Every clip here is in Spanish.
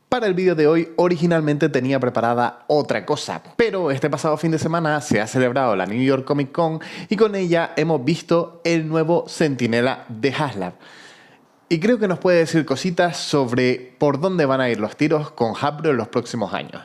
Para el vídeo de hoy originalmente tenía preparada otra cosa, pero este pasado fin de semana se ha celebrado la New York Comic Con y con ella hemos visto el nuevo Centinela de HasLab. Y creo que nos puede decir cositas sobre por dónde van a ir los tiros con Hasbro en los próximos años.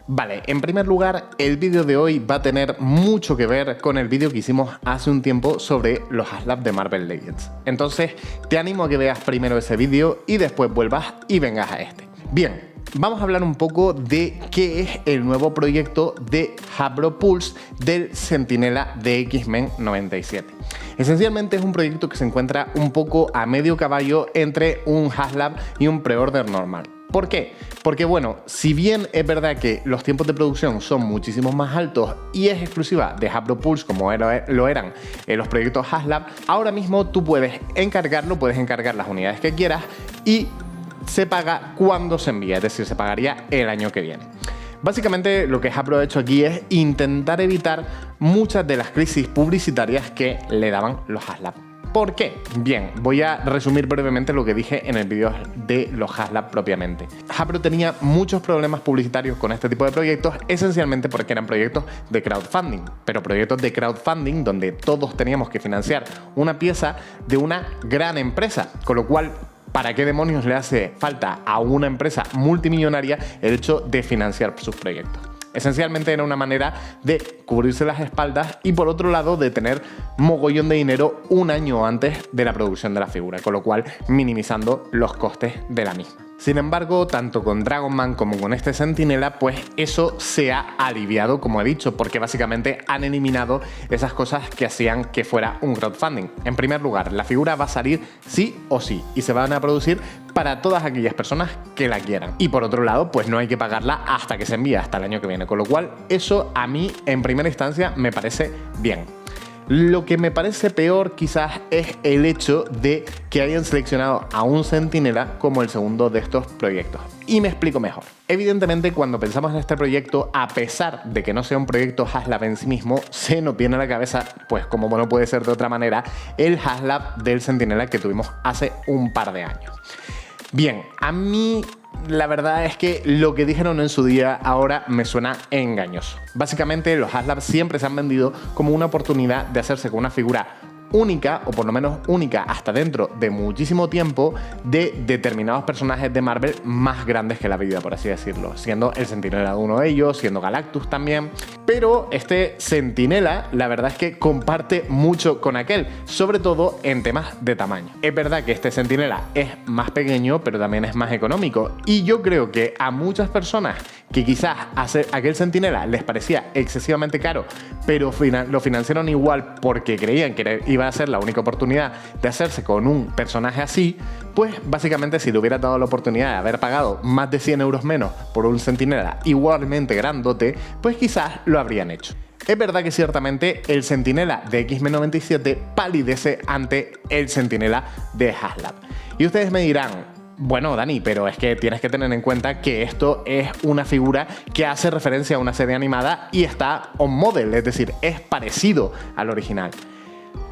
Vale, en primer lugar, el vídeo de hoy va a tener mucho que ver con el vídeo que hicimos hace un tiempo sobre los HasLab de Marvel Legends. Entonces, te animo a que veas primero ese vídeo y después vuelvas y vengas a este. Bien, vamos a hablar un poco de qué es el nuevo proyecto de Hasbro Pulse del Centinela de X-Men 97. Esencialmente es un proyecto que se encuentra un poco a medio caballo entre un HasLab y un pre-order normal. ¿Por qué? Porque bueno, si bien es verdad que los tiempos de producción son muchísimo más altos y es exclusiva de Hasbro Pulse como lo eran los proyectos HasLab, ahora mismo tú puedes encargar las unidades que quieras y se paga cuando se envía, es decir, se pagaría el año que viene. Básicamente lo que Hasbro ha hecho aquí es intentar evitar muchas de las crisis publicitarias que le daban los HasLab. ¿Por qué? Bien, voy a resumir brevemente lo que dije en el vídeo de los HasLab propiamente. Hasbro tenía muchos problemas publicitarios con este tipo de proyectos, esencialmente porque eran proyectos de crowdfunding, pero proyectos de crowdfunding donde todos teníamos que financiar una pieza de una gran empresa, con lo cual, ¿para qué demonios le hace falta a una empresa multimillonaria el hecho de financiar sus proyectos? Esencialmente era una manera de cubrirse las espaldas y por otro lado de tener mogollón de dinero un año antes de la producción de la figura, con lo cual minimizando los costes de la misma. Sin embargo, tanto con Dragon Man como con este Centinela, pues eso se ha aliviado, como he dicho, porque básicamente han eliminado esas cosas que hacían que fuera un crowdfunding. En primer lugar, la figura va a salir sí o sí y se van a producir para todas aquellas personas que la quieran. Y por otro lado, pues no hay que pagarla hasta que se envíe, hasta el año que viene, con lo cual eso a mí en primera instancia me parece bien. Lo que me parece peor quizás es el hecho de que hayan seleccionado a un Centinela como el segundo de estos proyectos. Y me explico mejor. Evidentemente, cuando pensamos en este proyecto, a pesar de que no sea un proyecto HasLab en sí mismo, se nos viene a la cabeza, pues como no puede ser de otra manera, el HasLab del Centinela que tuvimos hace un par de años. Bien, a mí la verdad es que lo que dijeron en su día ahora me suena engañoso. Básicamente los HasLab siempre se han vendido como una oportunidad de hacerse con una figura única, o por lo menos única hasta dentro de muchísimo tiempo, de determinados personajes de Marvel más grandes que la vida, por así decirlo, siendo el Centinela uno de ellos, siendo Galactus también. Pero este Centinela, la verdad es que comparte mucho con aquel, sobre todo en temas de tamaño. Es verdad que este Centinela es más pequeño, pero también es más económico, y yo creo que a muchas personas que quizás aquel Centinela les parecía excesivamente caro, pero lo financiaron igual porque creían que iba a ser la única oportunidad de hacerse con un personaje así, pues básicamente si le hubiera dado la oportunidad de haber pagado más de 100 euros menos por un Centinela igualmente grandote, pues quizás lo habrían hecho. Es verdad que ciertamente el Centinela de X-Men 97 palidece ante el Centinela de HasLab. Y ustedes me dirán, bueno, Dani, pero es que tienes que tener en cuenta que esto es una figura que hace referencia a una serie animada y está on model, es decir, es parecido al original.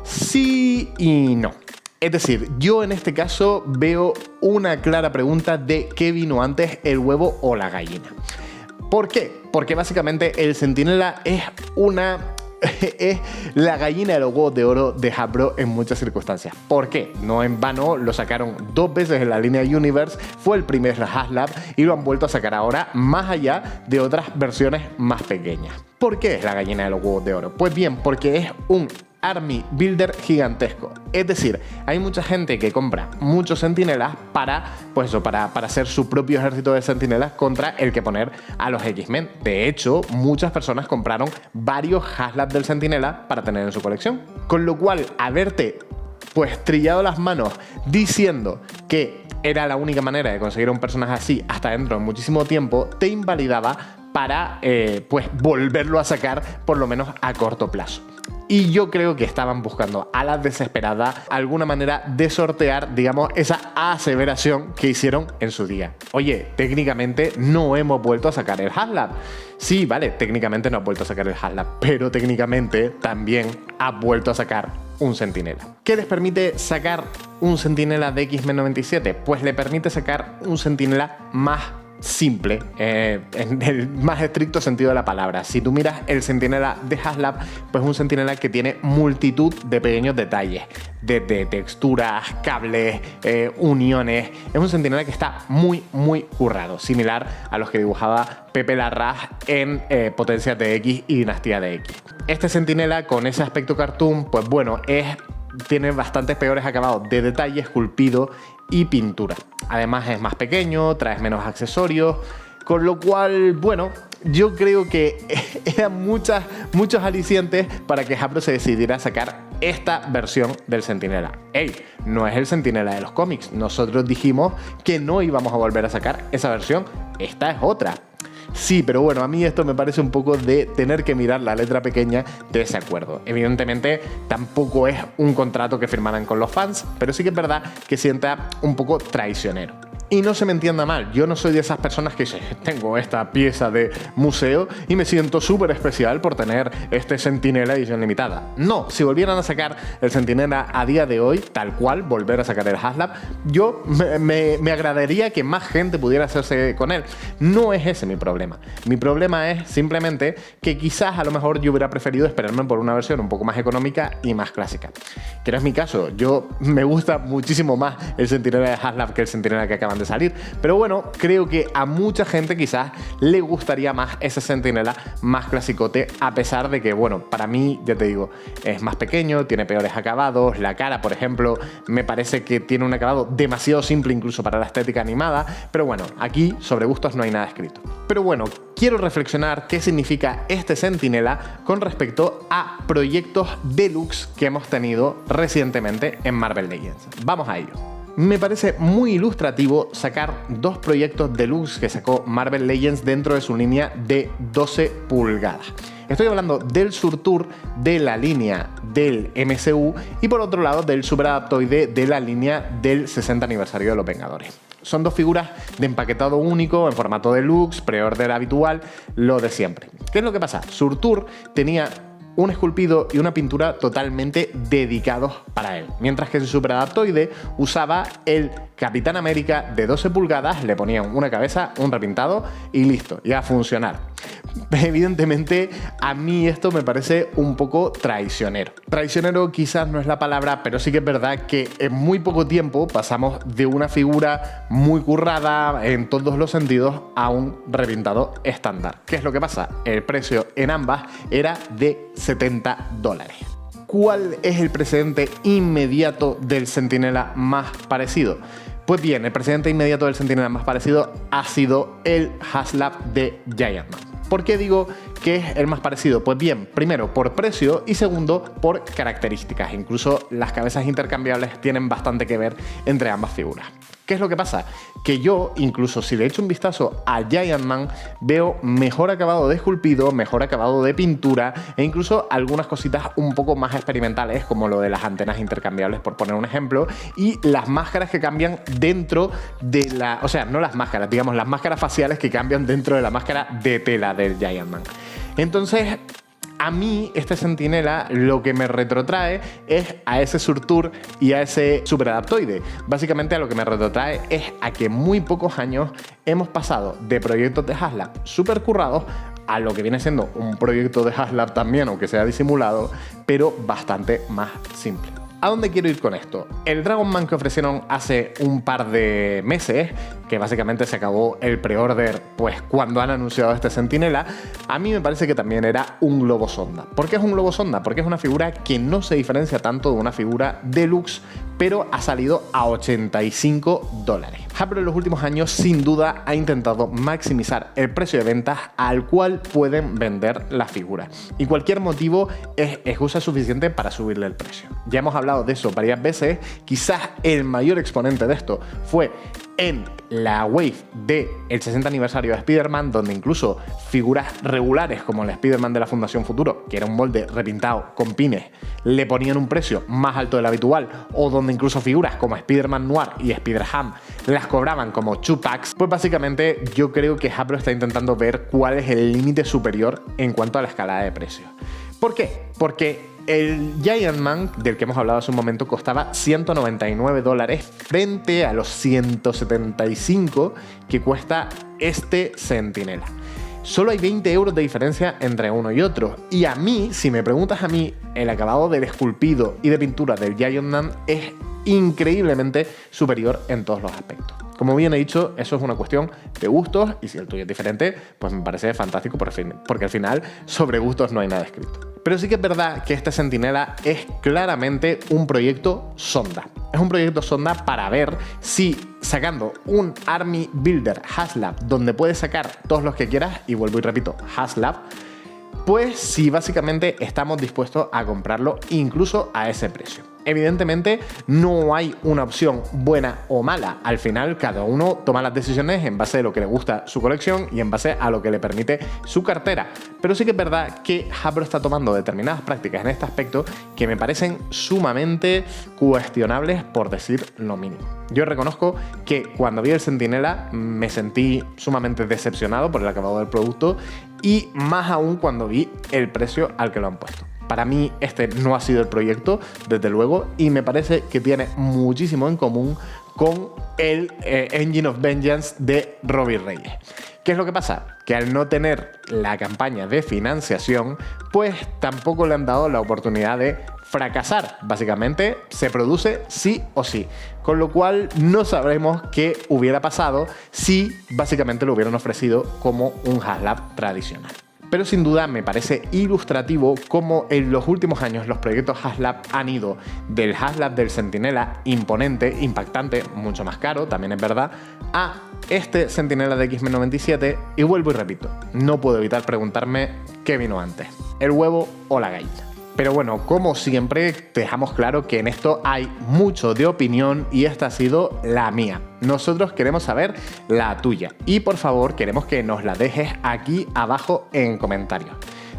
Sí y no. Es decir, yo en este caso veo una clara pregunta de qué vino antes, el huevo o la gallina. ¿Por qué? Porque básicamente el Centinela es la gallina de los huevos de oro de Hasbro en muchas circunstancias. ¿Por qué? No en vano lo sacaron 2 veces en la línea Universe, fue el primer HasLab y lo han vuelto a sacar ahora más allá de otras versiones más pequeñas. ¿Por qué es la gallina de los huevos de oro? Pues bien, porque es un Army Builder gigantesco. Es decir, hay mucha gente que compra muchos Centinelas para hacer su propio ejército de Centinelas contra el que poner a los X-Men. De hecho, muchas personas compraron varios HasLab del Centinela para tener en su colección. Con lo cual, haberte trillado las manos diciendo que era la única manera de conseguir un personaje así hasta dentro de muchísimo tiempo, te invalidaba para pues volverlo a sacar por lo menos a corto plazo. Y yo creo que estaban buscando a la desesperada alguna manera de sortear, digamos, esa aseveración que hicieron en su día. Oye, técnicamente no hemos vuelto a sacar el HasLab. Sí, vale, técnicamente no has vuelto a sacar el HasLab, pero técnicamente también has vuelto a sacar un Centinela. ¿Qué les permite sacar un Centinela de X-Men97? Pues le permite sacar un Centinela más simple, en el más estricto sentido de la palabra. Si tú miras el Centinela de HasLab, pues es un Centinela que tiene multitud de pequeños detalles, desde texturas, cables, uniones. Es un Centinela que está muy currado, similar a los que dibujaba Pepe Larraz en Potencias de X y Dinastía de X. Este Centinela con ese aspecto cartoon, pues bueno, tiene bastantes peores acabados de detalle, esculpido y pintura. Además es más pequeño, trae menos accesorios, con lo cual, bueno, yo creo que eran muchos alicientes para que Hasbro se decidiera a sacar esta versión del Centinela. ¡Ey! No es el Centinela de los cómics. Nosotros dijimos que no íbamos a volver a sacar esa versión. Esta es otra. Sí, pero bueno, a mí esto me parece un poco de tener que mirar la letra pequeña de ese acuerdo. Evidentemente, tampoco es un contrato que firmaran con los fans, pero sí que es verdad que sienta un poco traicionero. Y no se me entienda mal, yo no soy de esas personas que tengo esta pieza de museo y me siento súper especial por tener este Centinela edición limitada. No, si volvieran a sacar el Centinela a día de hoy, tal cual, volver a sacar el HasLab, yo me agradaría que más gente pudiera hacerse con él. No es ese mi problema. Mi problema es simplemente que quizás a lo mejor yo hubiera preferido esperarme por una versión un poco más económica y más clásica. Que no es mi caso, yo me gusta muchísimo más el Centinela de HasLab que el Centinela que acaban de salir, pero bueno, creo que a mucha gente quizás le gustaría más ese Centinela más clasicote, a pesar de que, bueno, para mí, ya te digo, es más pequeño, tiene peores acabados, la cara, por ejemplo, me parece que tiene un acabado demasiado simple incluso para la estética animada, pero bueno, aquí sobre gustos no hay nada escrito. Pero bueno, quiero reflexionar qué significa este Centinela con respecto a proyectos deluxe que hemos tenido recientemente en Marvel Legends. Vamos a ello. Me parece muy ilustrativo sacar dos proyectos deluxe que sacó Marvel Legends dentro de su línea de 12 pulgadas. Estoy hablando del Surtur de la línea del MCU y por otro lado del Superadaptoide de la línea del 60 aniversario de los Vengadores. Son dos figuras de empaquetado único, en formato deluxe, pre-order habitual, lo de siempre. ¿Qué es lo que pasa? Surtur tenía un esculpido y una pintura totalmente dedicados para él. Mientras que el Superadaptoide usaba el Capitán América de 12 pulgadas, le ponían una cabeza, un repintado y listo, y a funcionar. Evidentemente, a mí esto me parece un poco traicionero. Traicionero quizás no es la palabra, pero sí que es verdad que en muy poco tiempo pasamos de una figura muy currada en todos los sentidos a un repintado estándar. ¿Qué es lo que pasa? El precio en ambas era de $70. ¿Cuál es el precedente inmediato del Centinela más parecido? Pues bien, el precedente inmediato del Centinela más parecido ha sido el HasLab de Giant Man. ¿Por qué digo que es el más parecido? Pues bien, primero por precio y segundo por características. Incluso las cabezas intercambiables tienen bastante que ver entre ambas figuras. ¿Qué es lo que pasa? Que yo, incluso si le echo un vistazo a Giant Man, veo mejor acabado de esculpido, mejor acabado de pintura e incluso algunas cositas un poco más experimentales, como lo de las antenas intercambiables, por poner un ejemplo, y las máscaras que cambian dentro de la... O sea, no las máscaras, digamos, las máscaras faciales que cambian dentro de la máscara de tela del Giant Man. Entonces, a mí este Centinela lo que me retrotrae es a ese Surtur y a ese Superadaptoide. Básicamente a lo que me retrotrae es a que en muy pocos años hemos pasado de proyectos de HasLab súper currados a lo que viene siendo un proyecto de HasLab también, aunque sea disimulado, pero bastante más simple. ¿A dónde quiero ir con esto? El Dragon Man que ofrecieron hace un par de meses, que básicamente se acabó el pre-order pues cuando han anunciado este Centinela, a mí me parece que también era un globo sonda. ¿Por qué es un globo sonda? Porque es una figura que no se diferencia tanto de una figura deluxe, pero ha salido a $85. Hasbro en los últimos años sin duda ha intentado maximizar el precio de ventas al cual pueden vender la figura, y cualquier motivo es excusa suficiente para subirle el precio. Ya hemos hablado de eso varias veces, quizás el mayor exponente de esto fue en la wave del 60 aniversario de Spider-Man, donde incluso figuras regulares como el Spider-Man de la Fundación Futuro, que era un molde repintado con pines, le ponían un precio más alto del habitual, o donde incluso figuras como Spider-Man Noir y Spider-Ham las cobraban como 2 packs, pues básicamente yo creo que Hasbro está intentando ver cuál es el límite superior en cuanto a la escalada de precios. ¿Por qué? Porque el Giant Man, del que hemos hablado hace un momento, costaba $199 frente a los 175 que cuesta este Sentinela. Solo hay 20 euros de diferencia entre uno y otro. Y a mí, si me preguntas a mí, el acabado del esculpido y de pintura del Giant Man es increíblemente superior en todos los aspectos. Como bien he dicho, eso es una cuestión de gustos, y si el tuyo es diferente, pues me parece fantástico porque al final sobre gustos no hay nada escrito. Pero sí que es verdad que este Sentinela es claramente un proyecto sonda. Es un proyecto sonda para ver si sacando un Army Builder HasLab donde puedes sacar todos los que quieras, y vuelvo y repito, HasLab, pues si básicamente estamos dispuestos a comprarlo incluso a ese precio. Evidentemente no hay una opción buena o mala. Al final cada uno toma las decisiones en base a lo que le gusta su colección y en base a lo que le permite su cartera. Pero sí que es verdad que Hasbro está tomando determinadas prácticas en este aspecto que me parecen sumamente cuestionables, por decir lo mínimo. Yo reconozco que cuando vi el Sentinela me sentí sumamente decepcionado por el acabado del producto, y más aún cuando vi el precio al que lo han puesto. Para mí este no ha sido el proyecto, desde luego, y me parece que tiene muchísimo en común con el Engine of Vengeance de Robbie Reyes. ¿Qué es lo que pasa? Que al no tener la campaña de financiación, pues tampoco le han dado la oportunidad de fracasar. Básicamente se produce sí o sí, con lo cual no sabremos qué hubiera pasado si básicamente lo hubieran ofrecido como un HasLab tradicional. Pero sin duda me parece ilustrativo cómo en los últimos años los proyectos HasLab han ido del HasLab del Sentinela imponente, impactante, mucho más caro, también es verdad, a este Sentinela de X-Men 97, y vuelvo y repito, no puedo evitar preguntarme qué vino antes, el huevo o la gallina. Pero bueno, como siempre, dejamos claro que en esto hay mucho de opinión y esta ha sido la mía. Nosotros queremos saber la tuya y por favor queremos que nos la dejes aquí abajo en comentarios.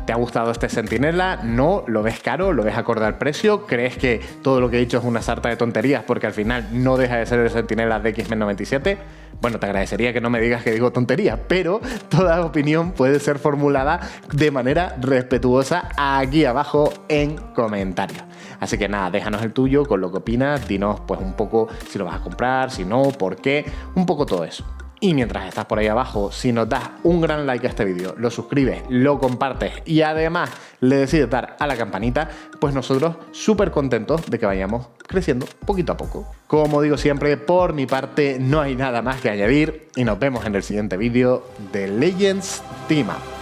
¿Te ha gustado este Sentinela? ¿No? ¿Lo ves caro? ¿Lo ves acorde al precio? ¿Crees que todo lo que he dicho es una sarta de tonterías porque al final no deja de ser el Sentinela de X-Men 97? Bueno, te agradecería que no me digas que digo tonterías, pero toda opinión puede ser formulada de manera respetuosa aquí abajo en comentarios. Así que nada, déjanos el tuyo con lo que opinas, dinos pues un poco si lo vas a comprar, si no, por qué, un poco todo eso. Y mientras estás por ahí abajo, si nos das un gran like a este vídeo, lo suscribes, lo compartes y además le decides dar a la campanita, pues nosotros súper contentos de que vayamos creciendo poquito a poco. Como digo siempre, por mi parte no hay nada más que añadir y nos vemos en el siguiente vídeo de Legends Team Up.